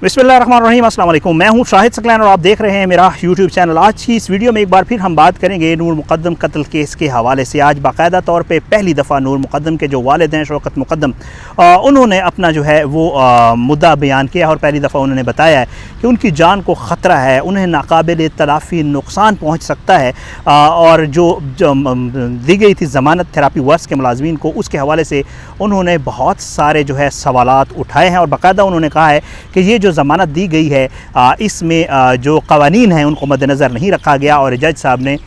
बिस्मिल्लाहिर्रहमानिर्रहीम, अस्सलाम वालेकुम। मैं हूं शाहिद सकलैन और आप देख रहे हैं मेरा यूट्यूब चैनल। आज की इस वीडियो में एक बार फिर हम बात करेंगे नूर मुक़द्दम कत्ल केस के हवाले से। आज बाकायदा तौर पे पहली दफ़ा नूर मुक़द्दम के जो वालिद हैं शौकत मुक़द्दम, उन्होंने अपना जो है वो मुद्दा बयान किया और पहली दफ़ा उन्होंने बताया है कि उनकी जान को ख़तरा है, उन्हें नाकाबिल तलाफ़ी नुकसान पहुँच सकता है। और जो दी गई थी ज़मानत थेरापी वर्क्स के मुलाज़मीन को, उसके हवाले से उन्होंने बहुत सारे जो है सवालात उठाए हैं और बाकायदा उन्होंने कहा है कि ये जो ज़मानत दी गई है इसमें जो क़वानीन हैं उनको मद्देनज़र नहीं रखा गया और जज साहब ने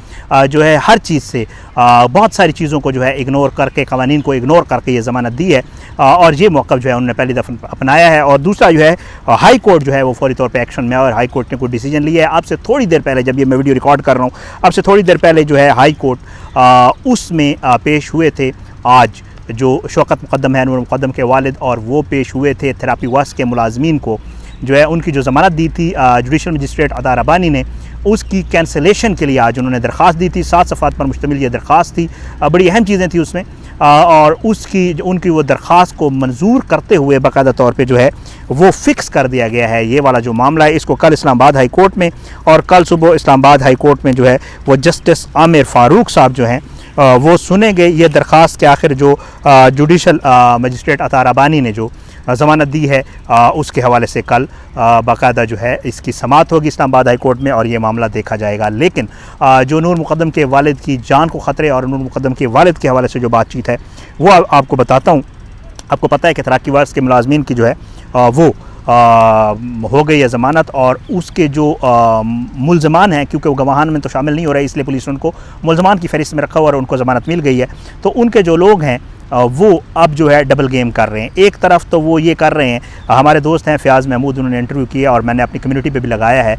जो है हर चीज़ से बहुत सारी चीज़ों को जो है इग्नोर करके, क़वानीन को इग्नोर करके ये ज़मानत दी है और ये मौक़िफ़ जो है उन्होंने पहली दफ़ा अपनाया है। और दूसरा जो है हाई कोर्ट जो है वो फौरी तौर पे एक्शन में और हाई कोर्ट ने कोई डिसीजन लिया है। आपसे थोड़ी देर पहले, जब ये मैं वीडियो रिकॉर्ड कर रहा हूँ, आपसे थोड़ी देर पहले जो है हाई कोर्ट उसमें पेश हुए थे आज जो शौकत मुक़द्दम है नूर मुक़द्दम के वालिद, और वो पेश हुए थे थेरापी वर्क्स के मुलाज़मीन को जो है उनकी जो ज़मानत दी थी जुडिशल मजिस्ट्रेट अता रब्बानी ने, उसकी कैंसलेशन के लिए आज उन्होंने दरख्वास्त दी थी। 7 सफ़ात पर मुश्तमिल ये दरख्वास्त थी, बड़ी अहम चीज़ें थी उसमें, और उनकी वो दरख्वास्त को मंजूर करते हुए बाकायदा तौर पे जो है वो फ़िक्स कर दिया गया है ये वाला जो मामला है। इसको कल इस्लामाबाद हाई कोर्ट में और कल सुबह इस्लामाबाद हाई कोर्ट में जो है वो जस्टिस आमिर फ़ारूक साहब जो हैं वो सुनेंगे। ये दरख्वास्त के आखिर जो जुडिशल मजिस्ट्रेट अता रब्बानी ने जो ज़मानत दी है उसके हवाले से कल बाकायदा जो है इसकी समाअत होगी इस्लामाबाद हाई कोर्ट में और ये मामला देखा जाएगा। लेकिन जो नूर मुक़द्दम के वालिद की जान को ख़तरे और नूर मुक़द्दम के वालिद के हवाले से जो बातचीत है वो आपको बताता हूँ। आपको पता है कि थेरापी वर्क्स के मुलाज़मीन की जो है वो हो गई है ज़मानत, और उसके जो मुल्ज़मान हैं, क्योंकि वो गवाहान में तो शामिल नहीं हो रहे इसलिए पुलिस ने उनको मुल्ज़मान की फ़हरिस्त में रखा हुआ और उनको ज़मानत मिल गई है। तो उनके जो लोग हैं वो अब जो है डबल गेम कर रहे हैं। एक तरफ तो वो ये कर रहे हैं, हमारे दोस्त हैं फ़याज़ महमूद, उन्होंने इंटरव्यू किया और मैंने अपनी कम्युनिटी पे भी लगाया है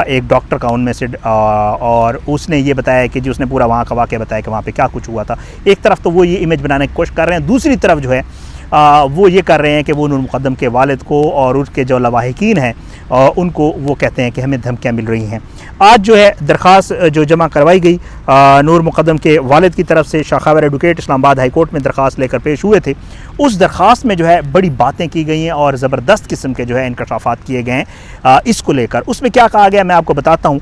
एक डॉक्टर का उनमें से, और उसने ये बताया कि जी उसने पूरा वहाँ का वाक़या बताया कि वहाँ पे क्या कुछ हुआ था। एक तरफ तो वो ये इमेज बनाने की कोशिश कर रहे हैं, दूसरी तरफ जो है वो ये कर रहे हैं कि वो नूर मुक़द्दम के वालिद को और उसके जो लवाहिकीन हैं उनको वो कहते हैं कि हमें धमकियाँ मिल रही हैं। आज जो है दरख्वास्त जो जमा करवाई गई नूर मुक़द्दम के वालिद की तरफ से, शाखावर एडवोकेट इस्लामाबाद हाई कोर्ट में दरख्वास्त लेकर पेश हुए थे, उस दरख्वास्त में जो है बड़ी बातें की गई हैं और ज़बरदस्त किस्म के जो है इंकशाफात किए गए हैं इसको लेकर। उसमें क्या कहा गया मैं आपको बताता हूँ।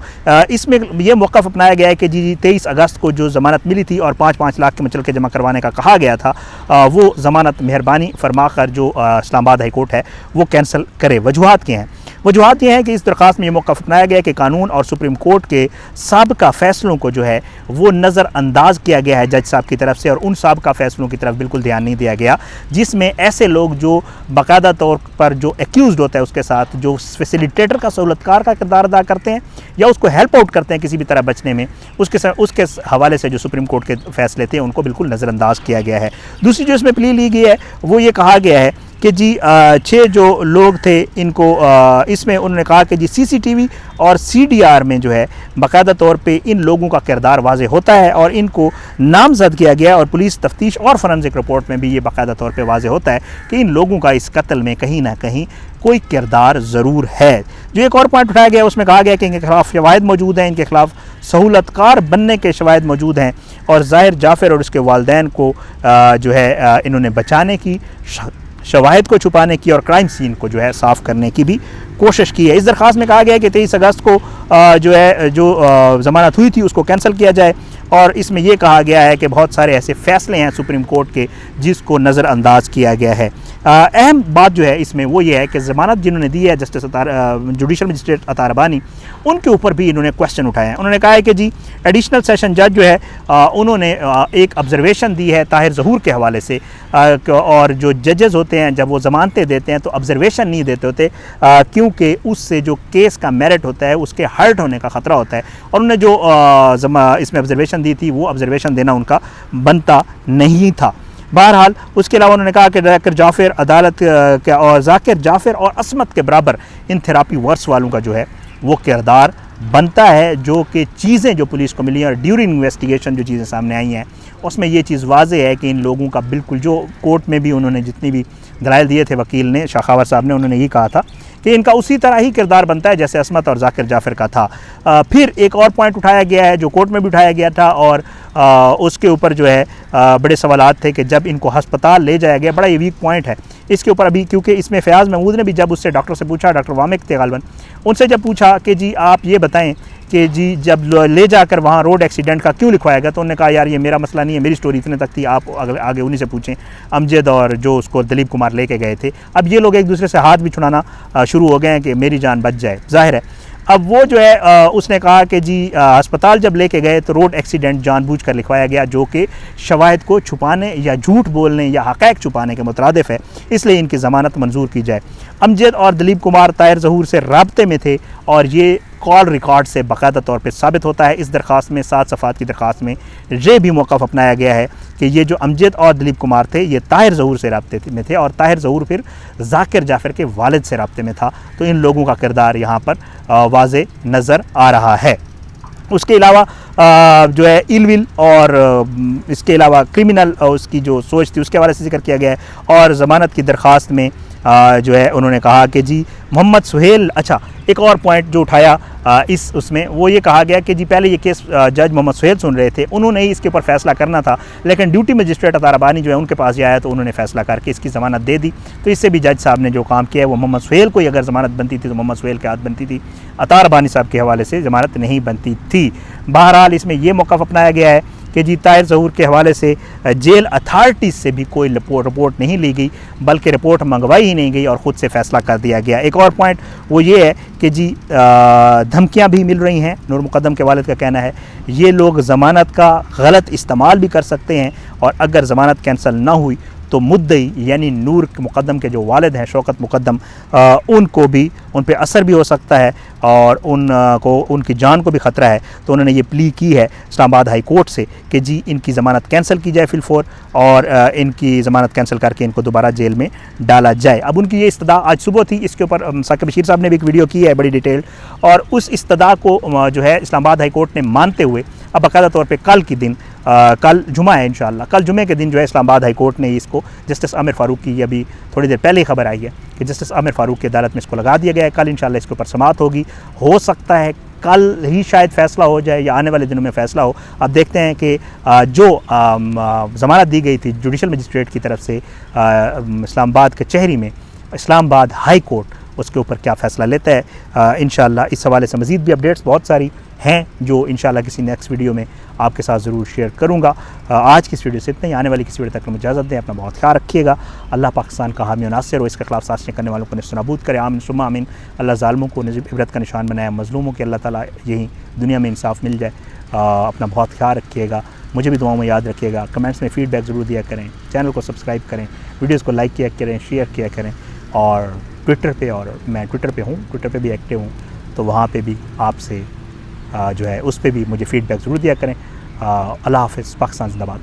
इसमें यह मौक़िफ़ अपनाया गया है कि जी 23 अगस्त को जो ज़मानत मिली थी और 5-5 लाख के मुचलके जमा करवाने का कहा गया था, वो ज़मानत मेहरबानी फरमा कर जो इस्लामाबाद हाई कोर्ट है वो कैंसिल करे। वजूहात क्या हैं? वजूहात ये हैं कि इस दरख्वास्त में ये मौक़िफ़ अपनाया गया है कि कानून और सुप्रीम कोर्ट के साबिक़ा फ़ैसलों को जो है वो नज़रअंदाज किया गया है जज साहब की तरफ से, और उन साबिक़ा फ़ैसलों की तरफ बिल्कुल ध्यान नहीं दिया गया जिसमें ऐसे लोग जो बाकायदा तौर पर जो एक्यूज़ड होता है उसके साथ जो फैसिलिटेटर का, सहूलतकार का किरदार अदा करते हैं या उसको हेल्प आउट करते हैं किसी भी तरह बचने में, उसके हवाले से जो सुप्रीम कोर्ट के फ़ैसले थे उनको बिल्कुल नज़रअंदाज किया गया है। दूसरी जो इसमें प्ली ली गई है वो ये कहा गया है कि जी 6 जो लोग थे इनको इसमें उन्होंने कहा कि जी CCTV और CDR में जो है बाकायदा तौर पे इन लोगों का किरदार वाज़ेह होता है और इनको नामज़द किया गया, और पुलिस तफ्तीश और फॉरेंसिक रिपोर्ट में भी ये बाकायदा तौर पे वाज़ेह होता है कि इन लोगों का इस कत्ल में कहीं ना कहीं कोई किरदार ज़रूर है। जो एक और पॉइंट उठाया गया उसमें कहा गया कि इनके खिलाफ शवाहिद मौजूद हैं, इनके खिलाफ सहूलतकार बनने के शवाहिद मौजूद हैं, और ज़ाहिर जाफ़र और उसके वालिदैन को जो है इन्होंने बचाने की, शवाहिद को छुपाने की और क्राइम सीन को जो है साफ़ करने की भी कोशिश की है। इस दरख्वास्त में कहा गया है कि 23 अगस्त को जो है जो ज़मानत हुई थी उसको कैंसिल किया जाए, और इसमें यह कहा गया है कि बहुत सारे ऐसे फ़ैसले हैं सुप्रीम कोर्ट के जिसको नज़रअंदाज किया गया है। अहम बात जो है इसमें वो ये है कि ज़मानत जिन्होंने दी है जस्टिस जुडिशल मजिस्ट्रेट अता रब्बानी, उनके ऊपर भी इन्होंने क्वेश्चन उठाए हैं। उन्होंने कहा है कि जी एडिशनल सेशन जज जो है उन्होंने एक ऑब्जर्वेशन दी है ताहिर ज़हूर के हवाले से, और जो जजेस होते हैं जब वो ज़मानतें देते हैं तो ऑब्जर्वेशन नहीं देते होते क्योंकि उससे जो केस का मेरिट होता है उसके हर्ट होने का ख़तरा होता है, और उन्होंने जो इसमें ऑब्जर्वेशन दी थी वो ऑब्जर्वेशन देना उनका बनता नहीं था। बहरहाल उसके अलावा उन्होंने कहा कि ज़ाकिर जाफ़र अदालत और ज़ाकिर जाफ़र और असमत के बराबर इन थेरापी वर्क्स वालों का जो है वो किरदार बनता है, जो कि चीज़ें जो पुलिस को मिली और ड्यूरिंग इन्वेस्टिगेशन जो चीज़ें सामने आई हैं उसमें ये चीज़ वाज़ेह है कि इन लोगों का बिल्कुल, जो कोर्ट में भी उन्होंने जितनी भी दलाइल दिए थे वकील ने, शाखावर साहब ने, उन्होंने ये कहा था کہ ان کا اسی طرح ہی کردار بنتا ہے جیسے عصمت اور ذاکر جعفر کا تھا۔ پھر ایک اور پوائنٹ اٹھایا گیا ہے جو کورٹ میں بھی اٹھایا گیا تھا، اور اس کے اوپر جو ہے بڑے سوالات تھے کہ جب ان کو ہسپتال لے جایا گیا، بڑا یہ ویک پوائنٹ ہے اس کے اوپر ابھی، کیونکہ اس میں فیاض محمود نے بھی جب اس سے ڈاکٹر سے پوچھا، ڈاکٹر وامق تھے غالباً، ان سے جب پوچھا کہ جی آپ یہ بتائیں کہ جی جب لے جا کر وہاں روڈ ایکسیڈنٹ کا کیوں لکھوایا گیا، تو انہوں نے کہا یار یہ میرا مسئلہ نہیں ہے، میری سٹوری اتنے تک تھی، آپ آگے انہی سے پوچھیں، امجد اور جو اس کو دلیپ کمار لے کے گئے تھے۔ اب یہ لوگ ایک دوسرے سے ہاتھ بھی چھڑانا شروع ہو گئے ہیں کہ میری جان بچ جائے، ظاہر ہے۔ اب وہ جو ہے اس نے کہا کہ جی ہسپتال جب لے کے گئے تو روڈ ایکسیڈنٹ جان بوجھ کر لکھوایا گیا، جو کہ شواہد کو چھپانے یا جھوٹ بولنے یا حقائق چھپانے کے مترادف ہے، اس لیے ان کی ضمانت منظور کی جائے۔ امجد اور دلیپ کمار طاہر ظہور سے رابطے میں تھے، اور یہ کال ریکارڈ سے باقاعدہ طور پہ ثابت ہوتا ہے۔ اس درخواست میں 7 صفحات کی درخواست میں یہ بھی موقف اپنایا گیا ہے کہ یہ جو امجد اور دلیپ کمار تھے یہ طاہر ظہور سے رابطے میں تھے، اور طاہر ظہور پھر ذاکر جعفر کے والد سے رابطے میں تھا، تو ان لوگوں کا کردار یہاں پر واضح نظر آ رہا ہے۔ اس کے علاوہ جو ہے ایل ویل اور اس کے علاوہ کرمنل اس کی جو سوچ تھی اس کے حوالے سے ذکر کیا گیا ہے، اور ضمانت کی درخواست میں جو ہے انہوں نے کہا کہ جی محمد سہیل، اچھا ایک اور پوائنٹ جو اٹھایا اس میں وہ یہ کہا گیا کہ جی پہلے یہ کیس جج محمد سہیل سن رہے تھے، انہوں نے ہی اس کے اوپر فیصلہ کرنا تھا، لیکن ڈیوٹی مجسٹریٹ عطا ربانی جو ہے ان کے پاس یہ آیا تو انہوں نے فیصلہ کر کے اس کی ضمانت دے دی، تو اس سے بھی جج صاحب نے جو کام کیا ہے وہ محمد سہیل کو ہی اگر ضمانت بنتی تھی تو محمد سہیل کے ہاتھ بنتی تھی، عطا ربانی صاحب کے حوالے سے ضمانت نہیں بنتی تھی۔ بہرحال اس میں یہ موقف اپنایا گیا ہے کہ جی طاہر ظہور کے حوالے سے جیل اتھارٹیز سے بھی کوئی رپورٹ نہیں لی گئی، بلکہ رپورٹ منگوائی ہی نہیں گئی اور خود سے فیصلہ کر دیا گیا۔ ایک اور پوائنٹ وہ یہ ہے کہ جی دھمکیاں بھی مل رہی ہیں، نور مقدم کے والد کا کہنا ہے یہ لوگ ضمانت کا غلط استعمال بھی کر سکتے ہیں، اور اگر ضمانت کینسل نہ ہوئی تو مدعی یعنی نور مقدم کے جو والد ہیں شوکت مقدم، ان پہ اثر بھی ہو سکتا ہے، اور ان کی جان کو بھی خطرہ ہے، تو انہوں نے یہ پلی کی ہے اسلام آباد ہائی کورٹ سے کہ جی ان کی ضمانت کینسل کی جائے فی الفور، اور ان کی ضمانت کینسل کر کے ان کو دوبارہ جیل میں ڈالا جائے۔ اب ان کی یہ استدعا آج صبح تھی، اس کے اوپر ثاقب بشیر صاحب نے بھی ایک ویڈیو کی ہے بڑی ڈیٹیل، اور اس استدعا کو جو ہے اسلام آباد ہائی کورٹ نے مانتے ہوئے اب باقاعدہ طور پہ کل جمعہ ہے انشاءاللہ، کل جمعے کے دن جو ہے اسلام آباد ہائی کورٹ نے اس کو جسٹس عامر فاروق کی ابھی تھوڑی دیر پہلے ہی خبر آئی ہے کہ جسٹس عامر فاروق کی عدالت میں اس کو لگا دیا گیا ہے، کل انشاءاللہ اس کے اوپر سماعت ہوگی، ہو سکتا ہے کل ہی شاید فیصلہ ہو جائے یا آنے والے دنوں میں فیصلہ ہو۔ اب دیکھتے ہیں کہ جو ضمانت دی گئی تھی جوڈیشل مجسٹریٹ کی طرف سے اسلام آباد کچہری میں، اسلام آباد ہائی کورٹ اس کے اوپر کیا فیصلہ لیتا ہے۔ انشاءاللہ اس حوالے سے مزید بھی اپڈیٹس بہت ساری ہیں جو انشاءاللہ کسی نیکسٹ ویڈیو میں آپ کے ساتھ ضرور شیئر کروں گا۔ آج کی اس ویڈیو سے اتنا ہی، آنے والی کسی ویڈیو تک مجھے اجازت دیں، اپنا بہت خیال رکھیے گا۔ اللہ پاکستان کا حامی و ناصر ہو، اس کے خلاف سازشیں کرنے والوں کو نیست و نابود کرے، آمین ثم آمین۔ اللہ ظالموں کو عبرت کا نشان بنائے، مظلوموں کے اللہ تعالیٰ یہی دنیا میں انصاف مل جائے۔ اپنا بہت خیال رکھیے گا، مجھے بھی دعاؤں میں یاد رکھیے گا، کمنٹس میں فیڈ بیک ضرور دیا کریں، چینل کو سبسکرائب کریں، ویڈیوز کو لائک کیا کریں، شیئر کیا کریں، اور ٹویٹر پہ، اور میں ٹویٹر پہ ہوں، ٹویٹر پہ بھی ایکٹیو ہوں، تو وہاں پہ بھی آپ سے جو ہے اس پہ بھی مجھے فیڈ بیک ضرور دیا کریں۔ اللہ حافظ، پاکستان زندہ باد۔